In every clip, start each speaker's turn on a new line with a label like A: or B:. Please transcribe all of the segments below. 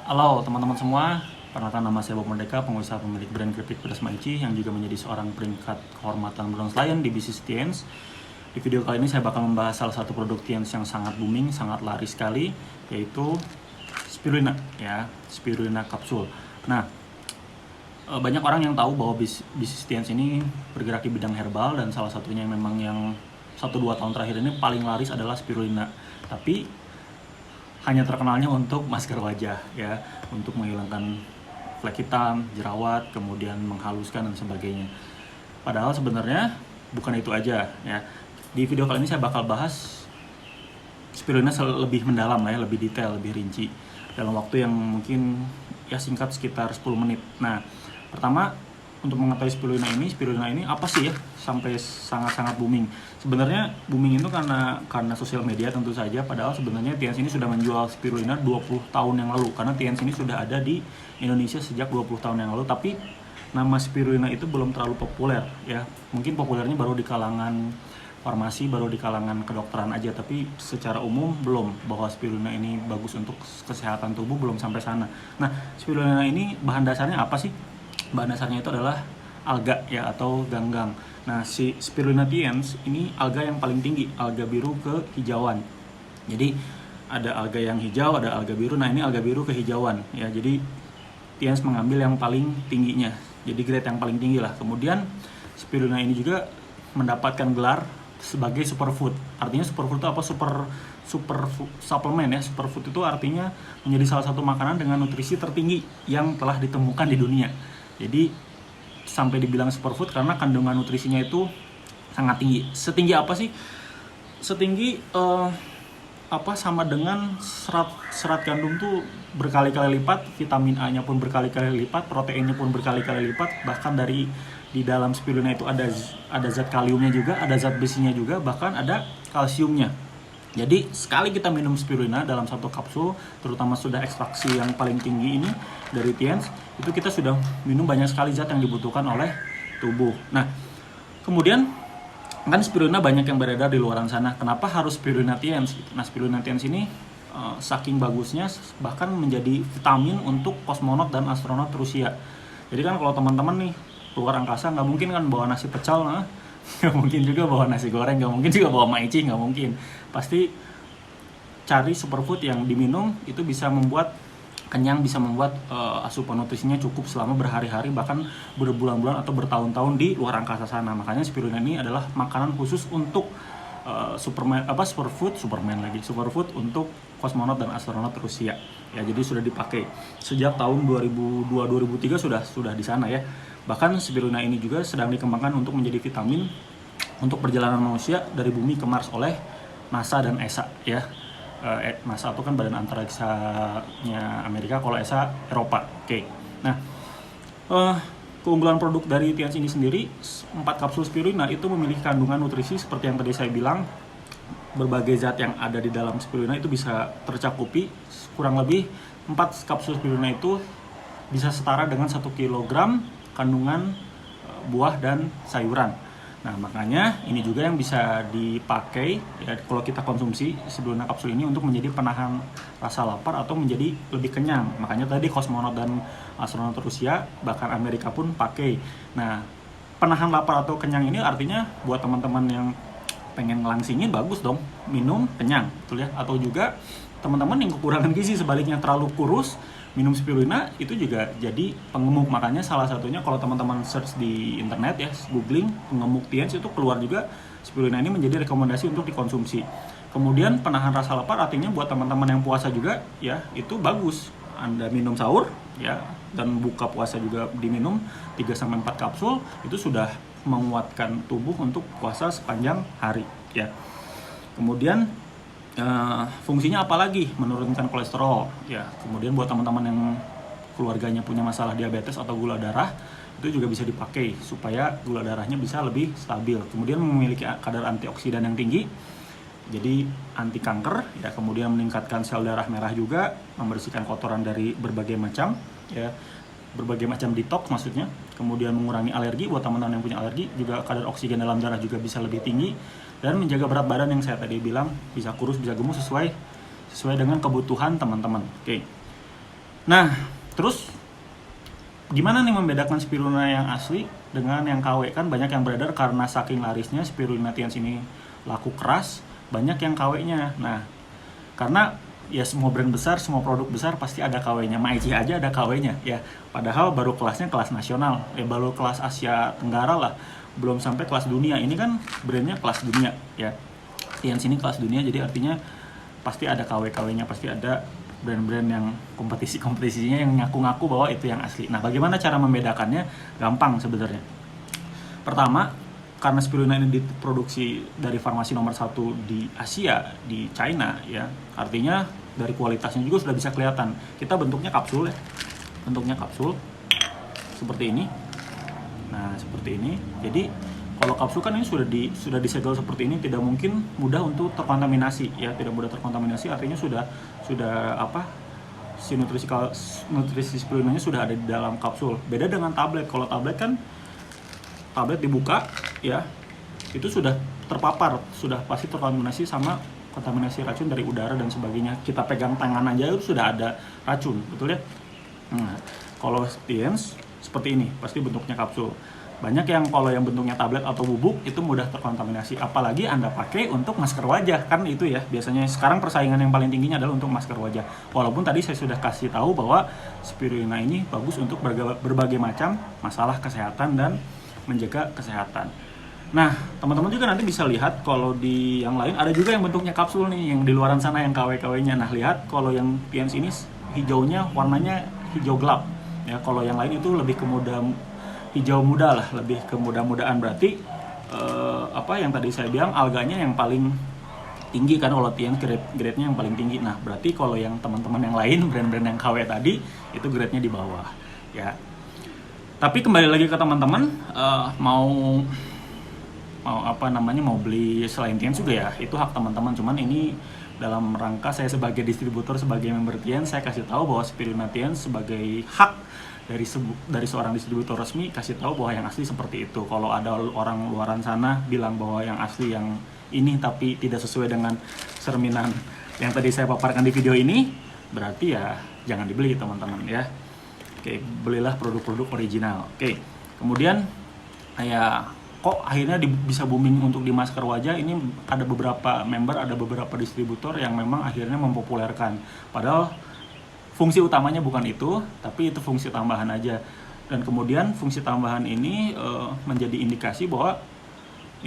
A: Halo teman-teman semua, perkenalkan nama saya Bob Merdeka, pengusaha pemilik brand keripik pedas Maici yang juga menjadi seorang peringkat kehormatan Bronze Lion di bisnis Tiens. Di video kali ini saya bakal membahas salah satu produk Tiens yang sangat booming, sangat laris sekali, yaitu spirulina, ya, spirulina kapsul. Nah, banyak orang yang tahu bahwa bisnis Tiens ini bergerak di bidang herbal dan salah satunya memang yang 1-2 tahun terakhir ini paling laris adalah spirulina. Tapi hanya terkenalnya untuk masker wajah, ya, untuk menghilangkan flek hitam, jerawat, kemudian menghaluskan dan sebagainya. Padahal sebenarnya bukan itu aja, ya. Di video kali ini saya bakal bahas spirulina lebih mendalam lah, ya, lebih detail, lebih rinci dalam waktu yang mungkin ya singkat sekitar 10 menit. Nah, pertama untuk mengetahui spirulina ini apa sih ya sampai sangat-sangat booming. Sebenarnya booming itu karena sosial media tentu saja, padahal sebenarnya Tiens ini sudah menjual spirulina 20 tahun yang lalu, karena Tiens ini sudah ada di Indonesia sejak 20 tahun yang lalu, tapi nama spirulina itu belum terlalu populer, ya. Mungkin populernya baru di kalangan farmasi, baru di kalangan kedokteran aja, tapi secara umum belum, bahwa spirulina ini bagus untuk kesehatan tubuh belum sampai sana. Nah, spirulina ini bahan dasarnya apa sih? Bahan dasarnya itu adalah alga, ya, atau ganggang. Nah, si spirulina Tiens ini alga yang paling tinggi, alga biru kehijauan. Jadi ada alga yang hijau, ada alga biru. Nah, ini alga biru kehijauan, ya. Jadi Tiens mengambil yang paling tingginya. Jadi grade yang paling tinggi lah. Kemudian spirulina ini juga mendapatkan gelar sebagai superfood. Artinya superfood itu apa? Super suplemen, ya. Superfood itu artinya menjadi salah satu makanan dengan nutrisi tertinggi yang telah ditemukan di dunia. Jadi sampai dibilang superfood karena kandungan nutrisinya itu sangat tinggi. Setinggi apa sih? Setinggi sama dengan serat gandum tuh berkali-kali lipat, vitamin A-nya pun berkali-kali lipat, proteinnya pun berkali-kali lipat, bahkan di dalam spirulina itu ada zat kaliumnya juga, ada zat besinya juga, bahkan ada kalsiumnya. Jadi sekali kita minum spirulina dalam satu kapsul, terutama sudah ekstraksi yang paling tinggi ini dari Tiens, itu kita sudah minum banyak sekali zat yang dibutuhkan oleh tubuh. Nah, kemudian kan spirulina banyak yang beredar di luaran sana. Kenapa harus spirulina Tiens? Nah, spirulina Tiens ini saking bagusnya bahkan menjadi vitamin untuk kosmonot dan astronot Rusia. Jadi kan kalau teman-teman nih keluar angkasa, nggak mungkin kan bawa nasi pecel, nggak mungkin juga bawa nasi goreng, nggak mungkin juga bawa maici, nggak mungkin. Pasti cari superfood yang diminum itu bisa membuat kenyang, bisa membuat asupan nutrisinya cukup selama berhari-hari, bahkan berbulan-bulan atau bertahun-tahun di luar angkasa sana. Makanya spirulina ini adalah makanan khusus untuk superfood untuk kosmonot dan astronot Rusia. Ya, jadi sudah dipakai sejak tahun 2002-2003 sudah di sana, ya. Bahkan spirulina ini juga sedang dikembangkan untuk menjadi vitamin untuk perjalanan manusia dari bumi ke Mars oleh NASA dan ESA, ya. NASA itu kan badan antariksanya Amerika, kalau ESA Eropa. Oke. Nah, keunggulan produk dari Tiens ini sendiri, 4 kapsul spirulina itu memiliki kandungan nutrisi seperti yang tadi saya bilang. Berbagai zat yang ada di dalam spirulina itu bisa tercakupi. Kurang lebih 4 kapsul spirulina itu bisa setara dengan 1 kg kandungan buah dan sayuran. Nah, makanya ini juga yang bisa dipakai, ya, kalau kita konsumsi spirulina kapsul ini untuk menjadi penahan rasa lapar atau menjadi lebih kenyang. Makanya tadi kosmonot dan astronot Rusia, bahkan Amerika pun pakai. Nah, penahan lapar atau kenyang ini artinya buat teman-teman yang pengen ngelangsingin, bagus dong, minum kenyang, betul, ya. Atau juga teman-teman yang kekurangan gizi, sebaliknya terlalu kurus, minum spirulina itu juga jadi pengemuk. Makanya salah satunya kalau teman-teman search di internet, ya, googling pengemuk Tiens, itu keluar juga spirulina ini menjadi rekomendasi untuk dikonsumsi. Kemudian penahan rasa lapar artinya buat teman-teman yang puasa juga, ya, itu bagus. Anda minum sahur, ya, dan buka puasa juga diminum 3-4 kapsul, itu sudah menguatkan tubuh untuk puasa sepanjang hari, ya. Kemudian fungsinya apa lagi? Menurunkan kolesterol, ya. Kemudian buat teman-teman yang keluarganya punya masalah diabetes atau gula darah, itu juga bisa dipakai supaya gula darahnya bisa lebih stabil. Kemudian memiliki kadar antioksidan yang tinggi, jadi anti kanker, ya. Kemudian meningkatkan sel darah merah juga, membersihkan kotoran dari berbagai macam, ya, berbagai macam detox maksudnya. Kemudian mengurangi alergi, buat teman-teman yang punya alergi juga kadar oksigen dalam darah juga bisa lebih tinggi, dan menjaga berat badan yang saya tadi bilang, bisa kurus bisa gemuk sesuai dengan kebutuhan teman-teman. Oke. Nah, terus gimana nih membedakan spirulina yang asli dengan yang KW? Kan banyak yang beredar karena saking larisnya spirulina tiens ini laku keras, banyak yang KW-nya. Nah, karena ya semua brand besar, semua produk besar pasti ada KW-nya. Maichi aja ada KW-nya ya. Padahal baru kelasnya kelas nasional, ya baru kelas Asia Tenggara lah. Belum sampai kelas dunia. Ini kan brandnya kelas dunia ya. Tiens ini kelas dunia, jadi artinya pasti ada KW-KW-nya, pasti ada brand-brand yang kompetisinya yang ngaku-ngaku bahwa itu yang asli. Nah, bagaimana cara membedakannya? Gampang sebenarnya. Pertama, karena spirulina ini diproduksi dari farmasi nomor 1 di Asia, di China ya, artinya dari kualitasnya juga sudah bisa kelihatan. Kita bentuknya kapsul ya, bentuknya kapsul seperti ini. Nah, seperti ini. Jadi kalau kapsul kan ini sudah disegel seperti ini, tidak mungkin mudah untuk terkontaminasi ya, tidak mudah terkontaminasi, artinya sudah apa, si nutrisi spirulinanya sudah ada di dalam kapsul. Beda dengan tablet. Kalau tablet kan tablet dibuka ya, itu sudah terpapar, sudah pasti terkontaminasi sama kontaminasi racun dari udara dan sebagainya. Kita pegang tangan aja itu sudah ada racun, betul ya? Nah, kalau tiens seperti ini, pasti bentuknya kapsul. Banyak yang kalau yang bentuknya tablet atau bubuk itu mudah terkontaminasi, apalagi Anda pakai untuk masker wajah, kan itu ya, biasanya sekarang persaingan yang paling tingginya adalah untuk masker wajah. Walaupun tadi saya sudah kasih tahu bahwa spirulina ini bagus untuk berbagai macam masalah kesehatan dan menjaga kesehatan. Nah, teman-teman juga nanti bisa lihat kalau di yang lain ada juga yang bentuknya kapsul nih, yang di luaran sana yang KW-KW-nya. Nah, lihat kalau yang tiens ini hijaunya warnanya hijau gelap. Ya, kalau yang lain itu lebih ke hijau muda lah, lebih ke muda-mudaan, berarti apa yang tadi saya bilang alganya yang paling tinggi kan, kalau tiens grade-nya yang paling tinggi. Nah, berarti kalau yang teman-teman yang lain brand-brand yang KW tadi itu grade-nya di bawah ya. Tapi kembali lagi ke teman-teman, mau beli selain tiens juga ya, itu hak teman-teman. Cuman ini dalam rangka saya sebagai distributor, sebagai member tiens, saya kasih tahu bahwa spirulina tiens sebagai hak dari seorang distributor resmi, kasih tahu bahwa yang asli seperti itu. Kalau ada orang luaran sana bilang bahwa yang asli yang ini tapi tidak sesuai dengan cerminan yang tadi saya paparkan di video ini, berarti ya jangan dibeli teman-teman ya. Oke, belilah produk-produk original. Oke, kemudian ya kok akhirnya bisa booming untuk di masker wajah ini? Ada beberapa member, ada beberapa distributor yang memang akhirnya mempopulerkan, padahal fungsi utamanya bukan itu, tapi itu fungsi tambahan aja. Dan kemudian fungsi tambahan ini menjadi indikasi bahwa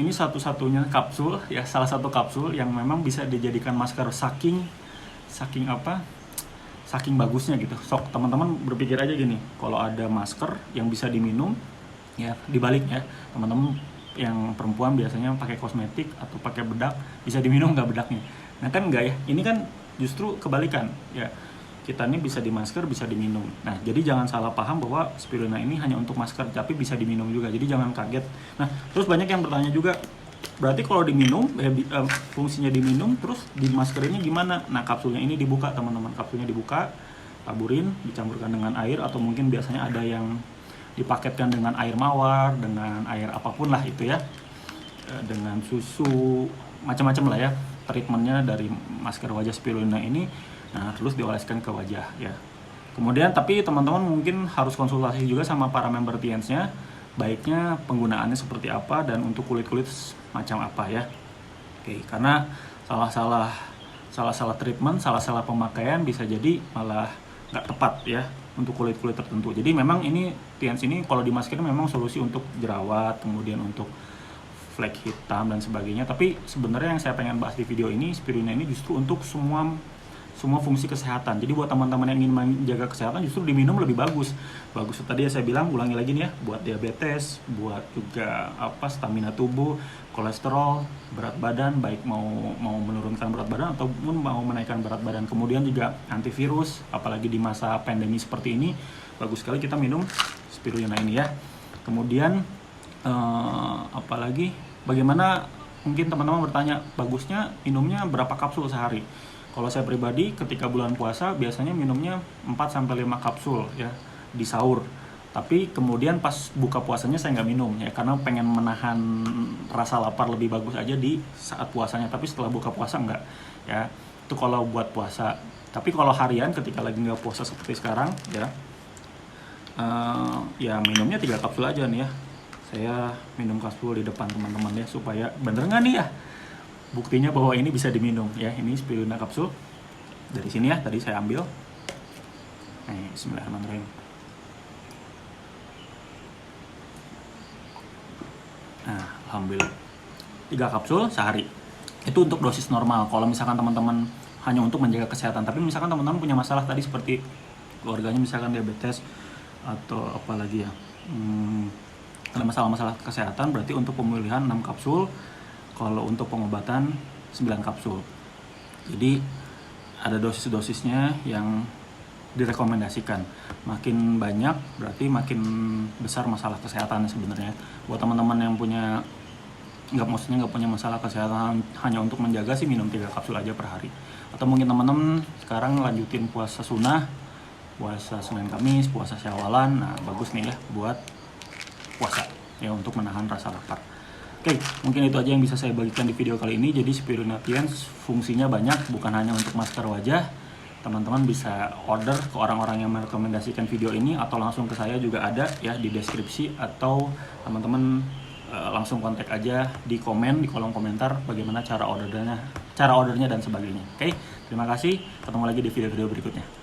A: ini satu-satunya kapsul ya, salah satu kapsul yang memang bisa dijadikan masker, saking bagusnya gitu. Sok teman-teman berpikir aja gini, kalau ada masker yang bisa diminum ya, dibalik ya, teman-teman yang perempuan biasanya pakai kosmetik atau pakai bedak, bisa diminum nggak bedaknya? Nah kan enggak ya, ini kan justru kebalikan ya, kita ini bisa di masker, bisa diminum. Nah, jadi jangan salah paham bahwa spirulina ini hanya untuk masker, tapi bisa diminum juga. Jadi jangan kaget. Nah, terus banyak yang bertanya juga, berarti kalau diminum, fungsinya diminum, terus di masker ini gimana? Nah, kapsulnya ini dibuka teman-teman. Kapsulnya dibuka, taburin, dicampurkan dengan air, atau mungkin biasanya ada yang dipaketkan dengan air mawar, dengan air apapun lah itu ya, dengan susu, macam-macam lah ya, treatmentnya dari masker wajah spirulina ini. Nah, terus dioleskan ke wajah ya. Kemudian tapi teman-teman mungkin harus konsultasi juga sama para member tiensnya, baiknya penggunaannya seperti apa dan untuk kulit-kulit macam apa ya. Oke, karena salah-salah treatment, salah-salah pemakaian bisa jadi malah nggak tepat ya untuk kulit-kulit tertentu. Jadi memang ini tiens ini kalau dimaskerin memang solusi untuk jerawat, kemudian untuk flek hitam dan sebagainya. Tapi sebenarnya yang saya pengen bahas di video ini, spirulina ini justru untuk semua fungsi kesehatan. Jadi buat teman-teman yang ingin menjaga kesehatan justru diminum lebih bagus. Bagus tadi ya saya bilang, ulangi lagi nih ya, buat diabetes, buat juga stamina tubuh, kolesterol, berat badan, baik mau menurunkan berat badan ataupun mau menaikkan berat badan. Kemudian juga antivirus, apalagi di masa pandemi seperti ini, bagus sekali kita minum spirulina ini ya. Kemudian apalagi bagaimana, mungkin teman-teman bertanya, bagusnya minumnya berapa kapsul sehari? Kalau saya pribadi ketika bulan puasa biasanya minumnya 4-5 kapsul ya di sahur. Tapi kemudian pas buka puasanya saya nggak minum ya, karena pengen menahan rasa lapar lebih bagus aja di saat puasanya. Tapi setelah buka puasa nggak ya. Itu kalau buat puasa. Tapi kalau harian ketika lagi nggak puasa seperti sekarang ya, ya minumnya 3 kapsul aja nih ya. Saya minum kapsul di depan teman-teman ya, supaya bener nggak nih ya buktinya bahwa ini bisa diminum ya. Ini spirulina kapsul dari sini ya, tadi saya ambil. Bismillahirrahmanirrahim. Nah, alhamdulillah 3 kapsul sehari. Itu untuk dosis normal. Kalau misalkan teman-teman hanya untuk menjaga kesehatan, tapi misalkan teman-teman punya masalah tadi seperti keluarganya misalkan diabetes atau apalagi ya, ada masalah-masalah kesehatan, berarti untuk pemulihan 6 kapsul, kalau untuk pengobatan 9 kapsul. Jadi ada dosis-dosisnya yang direkomendasikan. Makin banyak berarti makin besar masalah kesehatan sebenarnya. Buat teman-teman yang nggak punya masalah kesehatan, hanya untuk menjaga sih minum 3 kapsul aja per hari. Atau mungkin teman-teman sekarang lanjutin puasa sunnah, puasa Senin Kamis, puasa Syawalan. Nah, bagus nih ya buat puasa ya, untuk menahan rasa lapar. Oke, mungkin itu aja yang bisa saya bagikan di video kali ini. Jadi Spirulina Tiens fungsinya banyak, bukan hanya untuk masker wajah. Teman-teman bisa order ke orang-orang yang merekomendasikan video ini, atau langsung ke saya juga ada ya di deskripsi, atau teman-teman langsung kontak aja di komen, di kolom komentar bagaimana cara ordernya dan sebagainya. Oke, terima kasih. Ketemu lagi di video-video berikutnya.